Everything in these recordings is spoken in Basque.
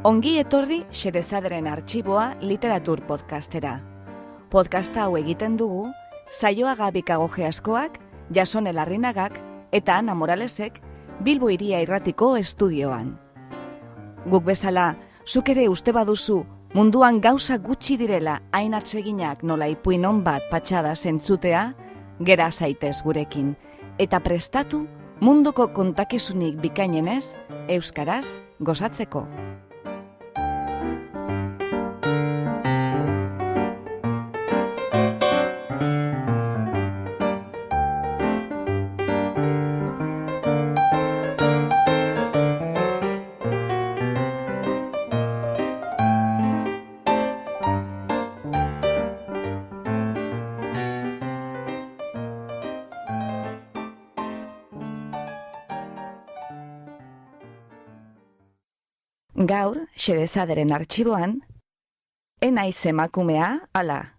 Ongi etorri Xerezaderen Artxiboa literatur podcastera. Podcasta hau egiten dugu Saioa Gabikagoge askoak, Jasone Larrinagak eta Ana Moralesek Bilbo Hiria Irratiko estudioan. Guk bezala, zuk ere uste baduzu munduan gauza gutxi direla hain atseginak nola ipuin on bat patxada zentzutea, gera zaitez gurekin, eta prestatu munduko kontakizunik bikainenez, euskaraz gozatzeko. Gaur, Xerezaderen Artxiboan, enaiz emakumea, ala.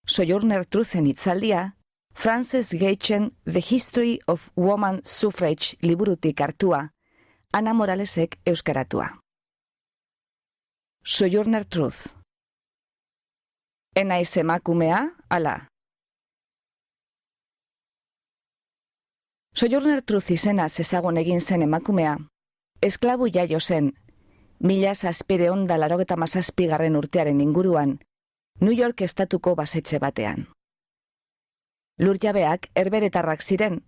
Sojourner Truthen hitzaldia, Frances Gaichen The History of Woman Suffrage liburutik hartua, Ana Moralesek euskaratua. Sojourner Truth. Enaiz emakumea, ala. Sojourner Truth izenaz ezagun egin zen emakumea, esklabu jaio zen, 1787 urtearen inguruan, New York estatuko basetxe batean. Lurjabeak herberetarrak ziren,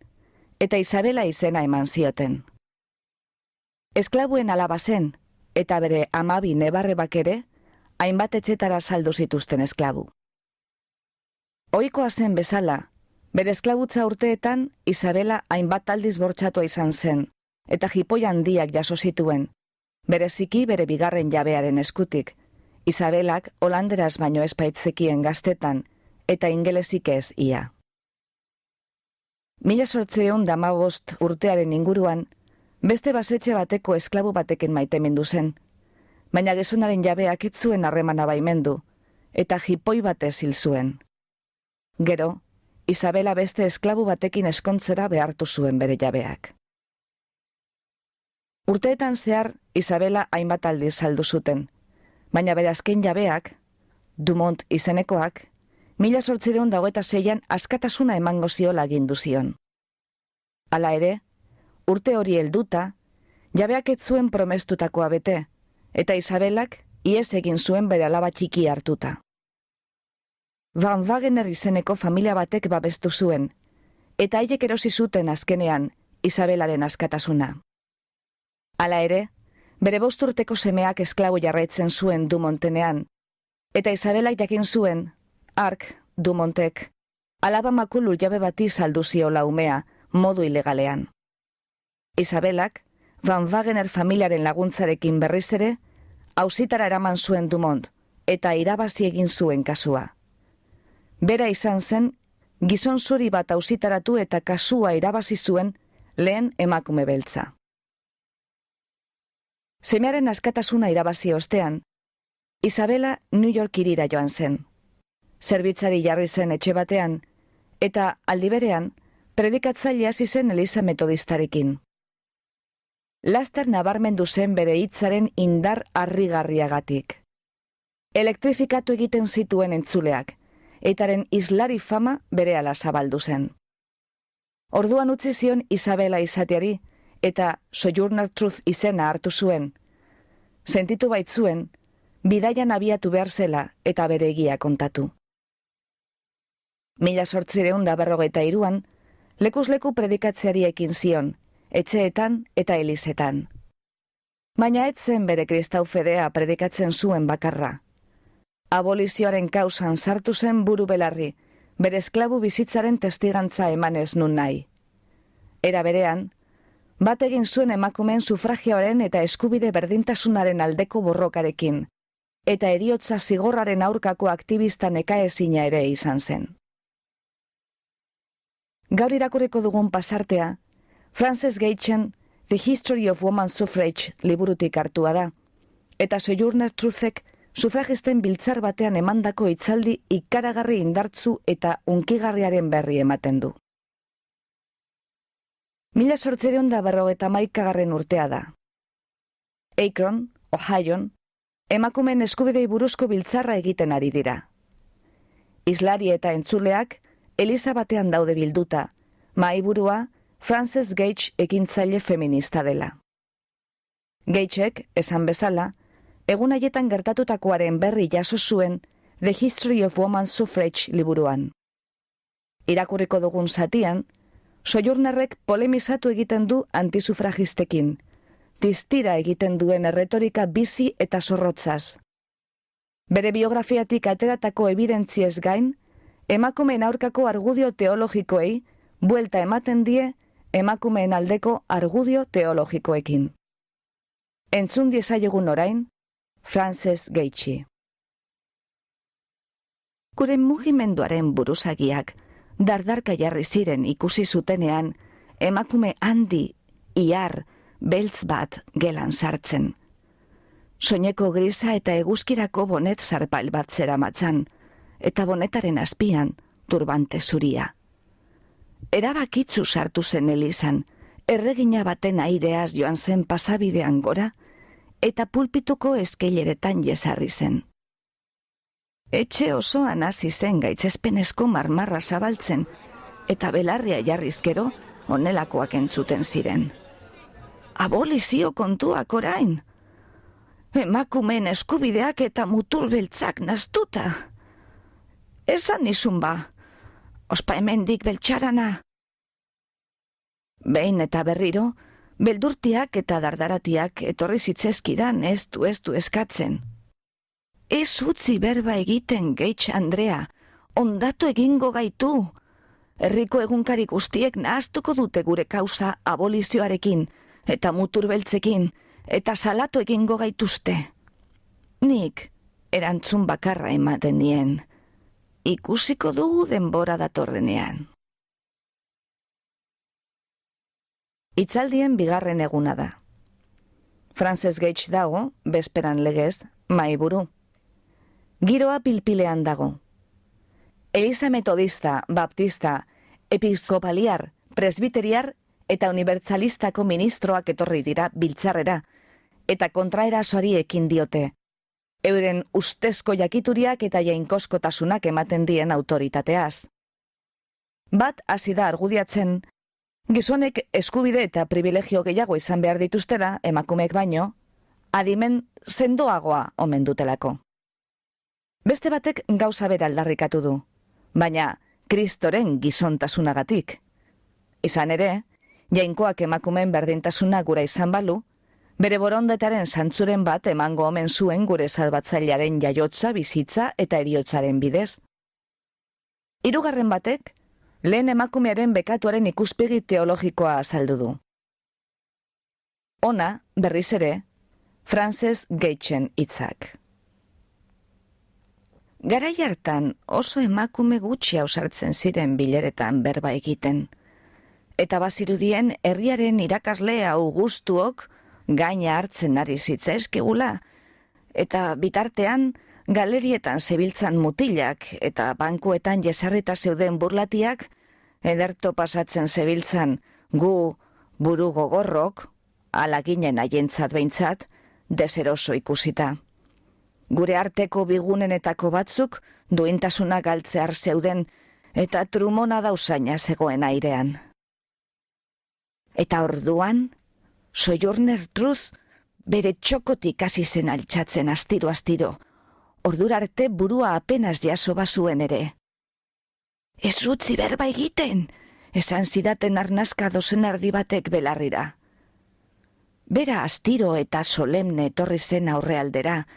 eta Isabela izena eman zioten. Esklabuen alaba zen, eta bere 12 nebarrebak ere, hainbat etxetara saldu zituzten esklabu. Ohikoa zen bezala, bere esklabutza urteetan Isabela hainbat aldiz bortxatua izan zen, eta jipoi handiak jaso zituen, bereziki bere bigarren jabearen eskutik, Isabelak holanderaz baino ez baitzekien gaztetan, eta ingelesik ez ia. 1815 urtearen inguruan, beste basetxe bateko esklabu bateken maitemindu zen, baina gizonaren jabeak ez zuen harremana baimendu, eta jipoi batez hil zuen. Gero, Isabela beste esklabu batekin eskontzera behartu zuen bere jabeak. Urteetan zehar, Isabela hainbat aldiz saldu zuten, baina bere azken jabeak, Dumont izenekoak, 1826an askatasuna emango ziola agindu zion. Hala ere, urte hori helduta, jabeak ez zuen promestutakoa bete, eta Isabelak ihes egin zuen bere alaba txiki hartuta. Van Wagener izeneko familia batek babestu zuen, eta haiek erosi zuten azkenean Isabelaren askatasuna. Hala ere, bere 5 urteko semeak esklabu jarraitzen zuen Dumontenean, eta Isabelak jakin zuen, Ark, Dumontek, Alabamako lurjabe bati saldu ziola umea, modu ilegalean. Isabelak, Van Wagener familiaren laguntzarekin berriz ere, auzitara eraman zuen Dumont, eta irabazi egin zuen kasua. Bera izan zen, gizon zuri bat auzitaratu eta kasua irabazi zuen lehen emakume beltza. Semearen askatasuna irabazi ostean, Isabela New York hirira joan zen. Zerbitzari jarri zen etxe batean, eta aldi berean, predikatzaile hasi zen Eliza Metodistarekin. Laster nabarmendu zen bere hitzaren indar harrigarriagatik. Elektrifikatu egiten zituen entzuleak, etaren islari fama berehala zabaldu zen. Orduan utzi zion Isabela izateari, eta Sojourner Truth izena hartu zuen. Sentitu baitzuen, bidaian abiatu behar zela eta bere egia kontatu. 1853an, lekuz leku predikatzeari ekin zion, etxeetan eta elizetan. Baina ez zen bere kristau fedea predikatzen zuen bakarra. Abolizioaren kausan sartu zen buru belarri, bere esklabu bizitzaren testigantza emanez nun nahi. Era berean, bat egin zuen emakumeen sufragioaren eta eskubide berdintasunaren aldeko borrokarekin, eta heriotza zigorraren aurkako aktivista nekaezina ere izan zen. Gaur irakurriko dugun pasartea, Frances Gaichen The History of Woman Suffrage liburutik hartua da, eta Sojourner Truthek sufragisten biltzar batean emandako hitzaldi ikaragarri indartzu eta hunkigarriaren berri ematen du. 1851 urtea da. Akron, Ohioan, emakumeen eskubidei buruzko biltzarra egiten ari dira. Islari eta entzuleak eliza batean daude bilduta, mahaiburua Frances Gage ekintzaile feminista dela. Gagek, esan bezala, egun haietan gertatutakoaren berri jaso zuen The History of Woman Suffrage liburuan. Irakurriko dugun zatian, Sojournerrek polemizatu egiten du antisufragistekin, distira egiten duen erretorika bizi eta zorrotzaz. Bere biografiatik ateratako ebidentziez gain, emakumeen aurkako argudio teologikoei buelta ematen die emakumeen aldeko argudio teologikoekin. Entzun diezaiogun orain, Frances Gage. Gure mugimenduaren buruzagiak dardarka jarri ziren ikusi zutenean emakume handi, ihar, beltz bat gelan sartzen. Soineko grisa eta eguzkirako bonet zarpail bat zeramatzan, eta bonetaren azpian turbante zuria. Erabakitzu sartu zen elizan, erregina baten aireaz joan zen pasabidean gora, eta pulpituko eskeileretan jesarri zen. Etxe osoan hasi zen gaitzespenezko marmarra zabaltzen, eta belarria jarrizkero honelakoak entzuten ziren. Abolizio kontuak orain! Emakumeen eskubideak eta mutur beltzak naztuta! Esan nizun ba, ospa hemendik beltxarana! Behin eta berriro, beldurtiak eta dardaratiak etorri zitzezkidan ez du eskatzen. Ez utzi berba egiten, Gage Andrea, ondatu egingo gaitu. Herriko egunkari guztiek nahaztuko dute gure kausa abolizioarekin, eta mutur beltzekin, eta salatu egingo gaituzte. Nik erantzun bakarra ematen nien. Ikusiko dugu denbora datorrenean. Itzaldien bigarren eguna da. Frances Gage dago, bezperan legez, mahaiburu. Giroa pilpilean dago. Eliza metodista, baptista, episkopaliar, presbiteriar eta unibertsalistako ministroak etorri dira biltzarrera, eta kontraerasoari ekin diote. Euren ustezko jakituriak eta jainkoskotasunak ematen dien autoritateaz. Bat hasi da argudiatzen, gizonek eskubide eta privilegio gehiago izan behar dituztela, emakumeek baino, adimen sendoagoa omen dutelako. Beste batek gauza bera aldarrikatu du, baina Kristoren gizontasunagatik. Izan ere, jainkoak emakumeen berdintasuna gura izan balu, bere borondetaren zantzuren bat emango omen zuen gure salbatzailearen jaiotza, bizitza eta heriotzaren bidez. Hirugarren batek, lehen emakumearen bekatuaren ikuspegi teologikoa azaldu du. Ona, berriz ere, Frances Gageen hitzak. Garai hartan oso emakume gutxi ausartzen ziren bileretan berba egiten, eta bazirudien herriaren irakasle Augustuok gaina hartzen ari zitzaizkigula, eta bitartean galerietan zebiltzan mutilak eta bankuetan jesarrita zeuden burlatiak ederto pasatzen zebiltzan gu buru gogorrok, ala ginen haientzat behintzat, deseroso ikusita. Gure arteko bigunenetako batzuk duintasuna galtzear zeuden eta trumona dausaina zegoen airean. Eta orduan, Sojourner Truth bere txokotik hasi zen altxatzen astiro-astiro, ordura arte burua apenas jaso bazuen ere. Ez utzi berba egiten, esan zidaten arnazka dozen erdi batek belarrira. Bera astiro eta solemne etorri zen aurrealdera,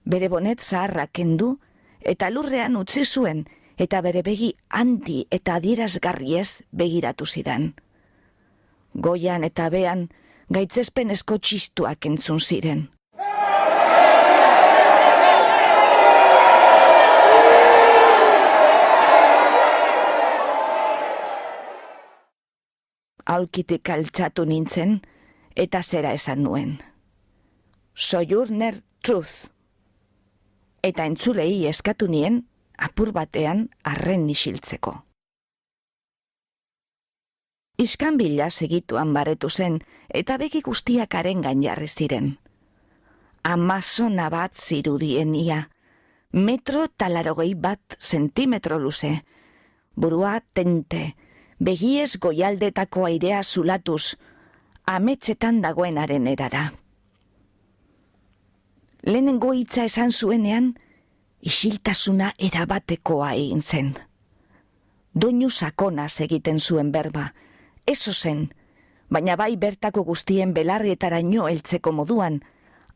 bere bonet zaharra kendu eta lurrean utzi zuen eta bere begi handi eta adierazgarriez begiratu zidan. Goian eta bean gaitzespenezko txistuak entzun ziren. Aulkitik altxatu nintzen eta zera esan nuen. Sojourner Truth. Eta entzulei eskatu nien apur batean arren isiltzeko. Iskanbila segituan baretu zen eta begi guztiak haren gain jarri ziren. Amazona bat zirudienia, 1,81 m luze, burua tente, begiez goialdetako airea zulatuz, ametsetan dagoenaren erara. Lehenengo hitza esan zuenean, isiltasuna erabatekoa egin zen. Doinu sakonaz egiten zuen berba, eso zen, baina bai bertako guztien belarrietaraino heltzeko moduan,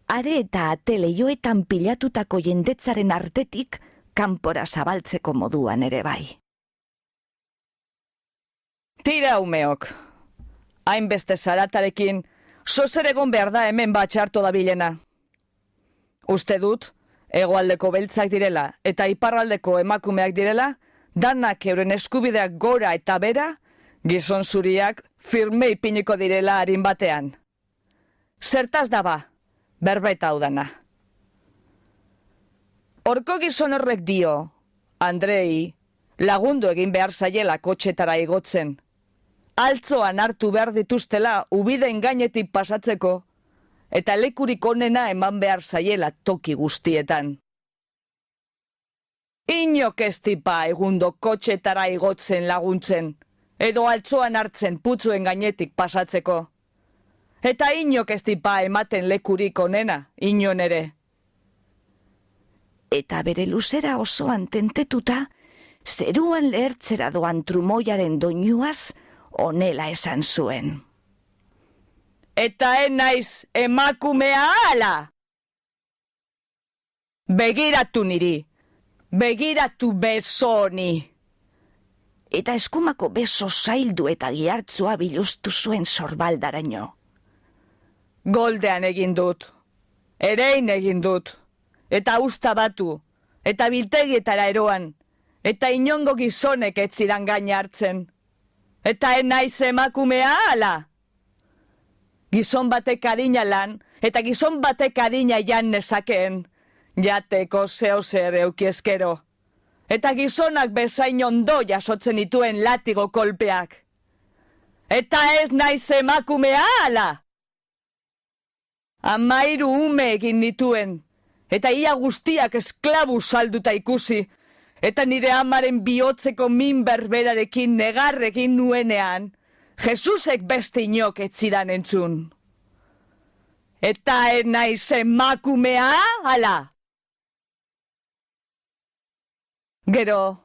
are eta ate leioetan pilatutako jendetzaren artetik kanpora zabaltzeko moduan ere bai. Tira umeok, hainbeste zaratarekin, zozer egon behar da hemen batxarto da bilena. Uste dut, hegoaldeko beltzak direla eta iparraldeko emakumeak direla, danak euren eskubideak gora eta bera, gizon zuriak firme ipiniko direla harin batean. Zertaz daba, berbeta hau dana. Horko gizon horrek dio, Andrei, lagundu egin behar zaiela kotxetara igotzen. Altzoan hartu behar dituztela ubideen gainetik pasatzeko, eta lekurik onena eman behar zaiela toki guztietan. Inok ez tipa egundo kotxetara igotzen laguntzen, edo altzoan hartzen putzuen gainetik pasatzeko. Eta inok ez tipa ematen lekurik onena, inon ere. Eta bere luzera osoan tentetuta, zeruan lehertzera doan trumoiaren doinuaz, onela esan zuen. Eta naiz emakumea ala! Begiratu niri, begiratu beso honi. Eta eskumako beso zaildu eta gihartzua biluztu zuen sorbaldaraino. Goldean egin dut, erein egin dut, eta usta batu, eta biltegietara eroan, eta inongo gizonek ez zidan gaina hartzen. Eta naiz emakumea ala! Gizon batek adina lan, eta gizon batek adina jan nezakeen, jateko zeo zer eukiezkero. Eta gizonak bezain ondo jasotzen dituen latigo kolpeak. Eta ez naiz emakumea ala! 13 ume egin nituen, eta ia guztiak esklabu salduta ikusi, eta nire amaren bihotzeko min berberarekin negarrekin nuenean, Jesusek beste inok ez zidan entzun. Eta ez naiz emakumea ala! Gero,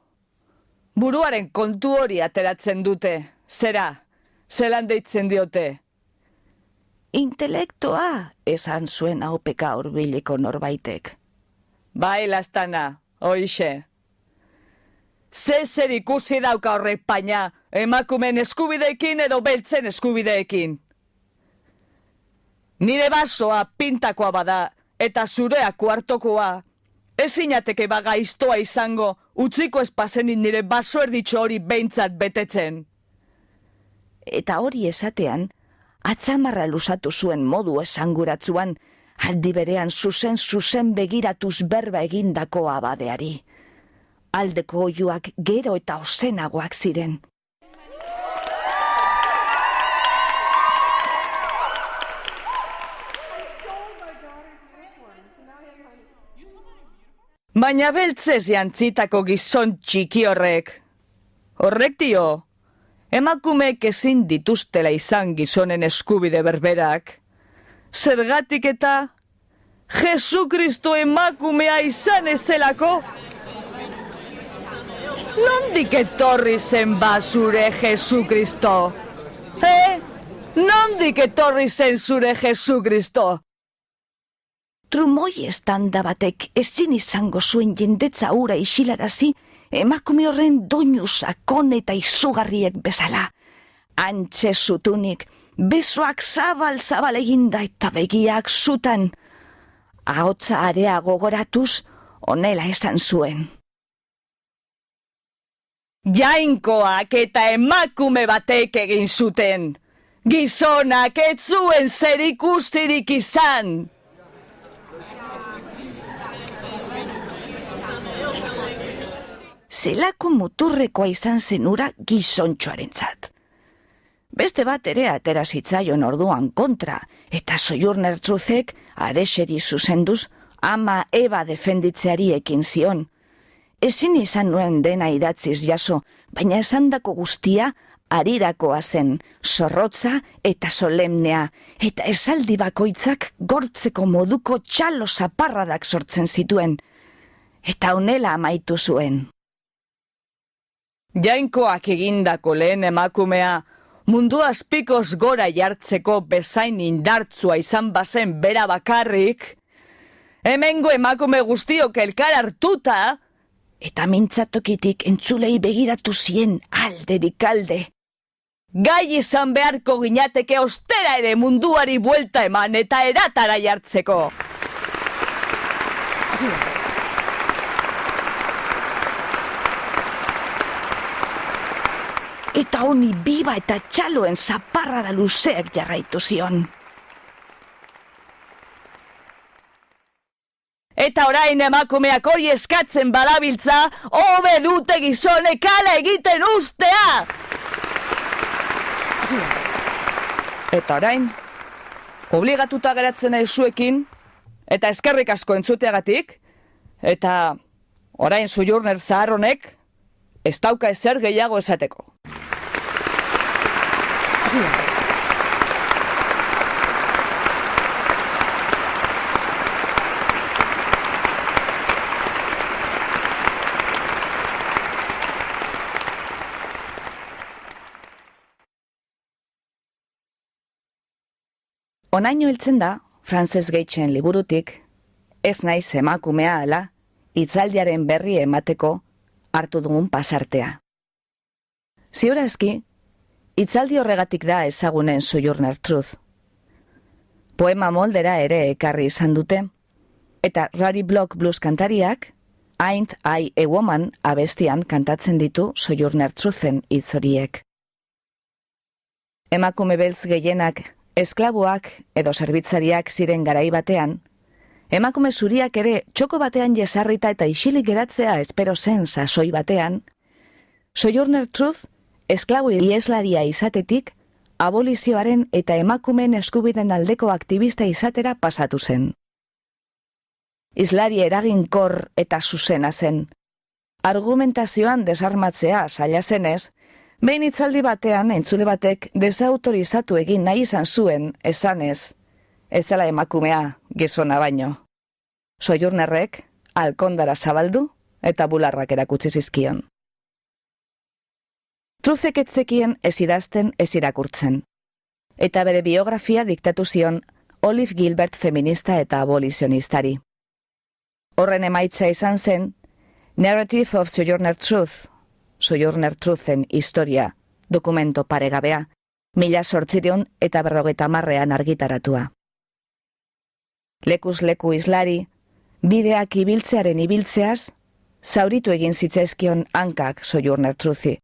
buruaren kontu hori ateratzen dute, zera, zelan deitzen diote. Intelektoa, esan zuen haupeka hurbileko norbaitek. Bai, lastana, hoixe. Zer ikusi dauka horrek paina, emakumen eskubideekin edo beltzen eskubideekin. Nire basoa pintakoa bada, eta zurea kuartokoa, ezinateke bagaiztoa izango, utziko espazenin nire baso erditxo hori behintzat betetzen. Eta hori esatean, atzamarra lusatu zuen modu esanguratzuan, aldi berean zuzen begiratuz berba egindako abadeari. Aldeko oiuak gero eta ozenagoak ziren. Baina beltzez jantzitako gizon txiki horrek. Horrek dio, emakumeek ezin dituztela izan gizonen eskubide berberak. Zergatik eta Jesukristo emakumea izan ezelako? Nondik etorri zen ba zure Jesukristo? Nondik etorri zen zure Jesukristo? Trumoi estanda batek ezin izango zuen jendetza hura isilarazi emakume horren doinu sakon eta izugarriek bezala. Antxe zutunik, besoak zabal eginda eta begiak zutan. Ahotza area gogoratuz, onela esan zuen. Jainkoak eta emakume batek egin zuten. Gizonak ez zuen zer ikustirik izan. Zelako muturrekoa izan zenura gizontxoarentzat. Beste bat ere atera zitzaion orduan kontra, eta Sojourner Truthek Areseri zuzenduz ama Eva defenditzeari ekin zion. Ezin izan nuen dena idatziz jaso, baina esandako guztia harirakoa zen, zorrotza eta solemnea, eta esaldi bakoitzak gortzeko moduko txalo zaparradak sortzen zituen, eta honela amaitu zuen. Jainkoak egindako lehen emakumea, mundu azpikoz gora jartzeko bezain indartzua izan bazen bera bakarrik, hemengo emakume guztiok elkar hartuta, eta mintzatokitik entzulei begiratu zien alderik alde. Gai izan beharko ginateke ostera ere munduari buelta eman eta eratara jartzeko. Eta honi biba eta txaloen zaparrada luzeak jarraitu zion. Eta orain emakumeak hori eskatzen badabiltza, hobe dute gizonek hala egiten ustea! Eta orain, obligatuta geratzen zuekin, eta eskerrik asko entzuteagatik, eta orain Sojourner zahar honek, ez dauka ezer gehiago esateko. Onaino heltzen da, Frances Gaitchen liburutik, ez naiz emakumea ala, hitzaldiaren berri emateko hartu dugun pasartea. Ziurazki, hitzaldi horregatik da ezagunen Sojourner Truth. Poema moldera ere ekarri izan dute, eta Rari Block blues kantariak, Ain't I a Woman abestian kantatzen ditu Sojourner Truthen hitz horiek. Emakume beltz gehienak esklabuak edo zerbitzariak ziren garai batean, emakume zuriak ere txoko batean jesarrita eta isilik geratzea espero zen sasoi batean, Sojourner Truth esklabu ieslaria izatetik abolizioaren eta emakumeen eskubideen aldeko aktivista izatera pasatu zen. Islari eraginkor eta zuzena zen. Argumentazioan desarmatzea zaila zenez, behin hitzaldi batean entzule batek desautorizatu egin nahi izan zuen esanez, ez zela emakumea gizona baino. Sojournerrek alkondara zabaldu eta bularrak erakutsi zizkion. Truthek ez zekien ez idazten ez irakurtzen, eta bere biografia diktatu zion Olive Gilbert feminista eta abolizionistari. Horren emaitza izan zen Narrative of Sojourner Truth, Sojourner Truthen historia, dokumento paregabea, 1850ean argitaratua. Lekuz leku islari, bideak ibiltzearen ibiltzeaz, zauritu egin zitzaizkion hankak Sojourner Truthi.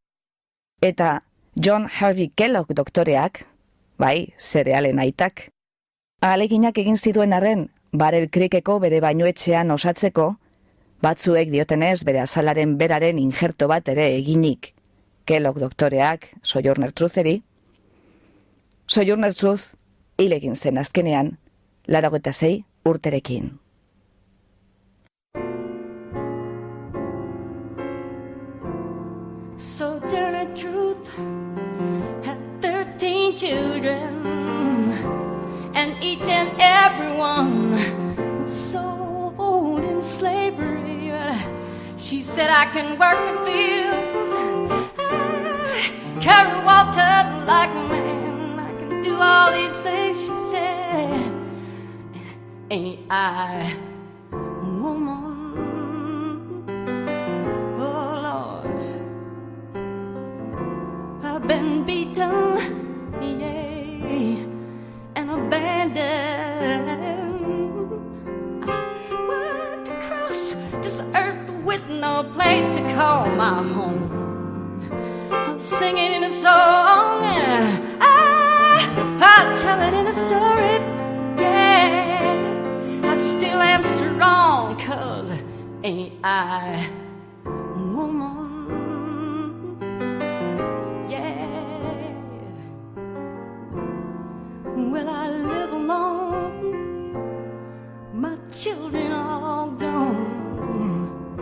Eta John Harvey Kellogg doktoreak, bai, zerealen aitak, ahaleginak egin zituen arren, Barrel Creekeko bere bainuetxean osatzeko, batzuek diotenez bere azalaren beraren injerto bat ere eginik, Kellogg doktoreak Sojourner Trutheri. Sojourner Truth hil egin zen azkenean, 86 urterekin. Sojourner Truth had 13 children, and each and every one was sold in slavery. She said, I can work the fields, carry water like a man, I can do all these things, she said. Ain't I a woman? Oh Lord, I've been beaten, yeah, and abandoned. I walked across this earth with no place to call my home. I'm singing in a song, I tell it in a story, yeah. I still am strong, 'cause ain't I a woman? Yeah. children all gone,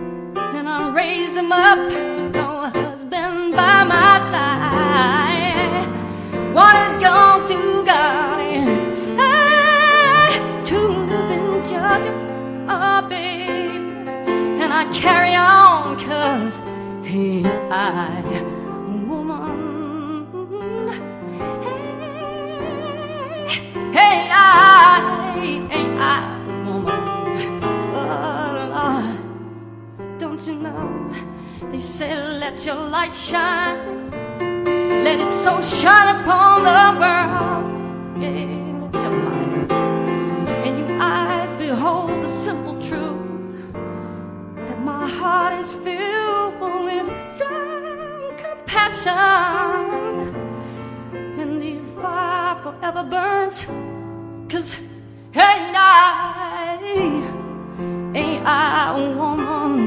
and I raised them up with no husband by my side. One is gone to God, and I to live in Georgia, oh babe, and I carry on 'cause hey, I woman, hey, I woman. Oh Lord, don't you know they say let your light shine, let it so shine upon the world. Yeah, let your light and your eyes behold the simple truth that my heart is filled with strong compassion, and the fire forever burns, 'cause ain't I a woman?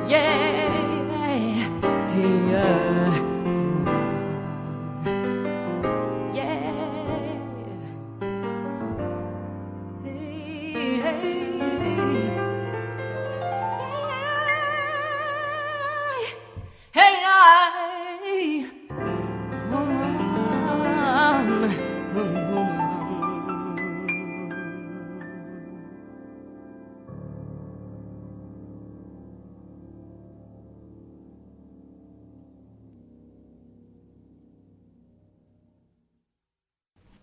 Yeah, yeah.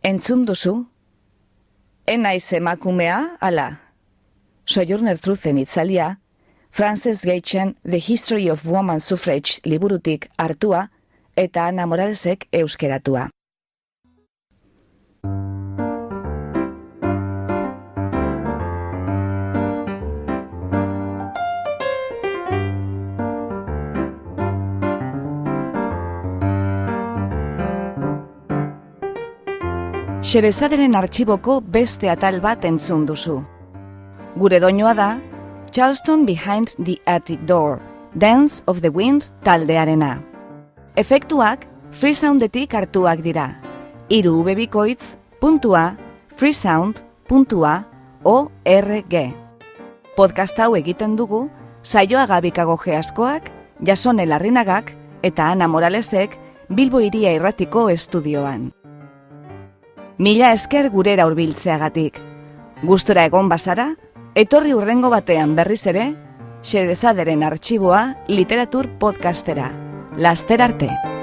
Entzun duzu? Enaiz emakumea, ala. Sojourner Truthen itzalia, Frances Gaitchen The History of Woman Suffrage liburutik hartua eta Ana Moralesek euskeratua. Xerezaderen artxiboko beste atal bat entzun duzu. Gure doinoa da Charleston Behind the Attic Door, Dance of the Winds taldearena. Efektuak Freesoundetik hartuak dira. 3 www.freesound.org. Podcast hau egiten dugu Saioa Gabikago Geaskoak, Jasone Larrinagak eta Ana Moralesek Bilbo Hiria Irratiko estudioan. Mila esker gurera hurbiltzeagatik. Gustora egon bazara, etorri hurrengo batean berriz ere, Xerezaderen artxiboa literatur podcastera. Laster arte!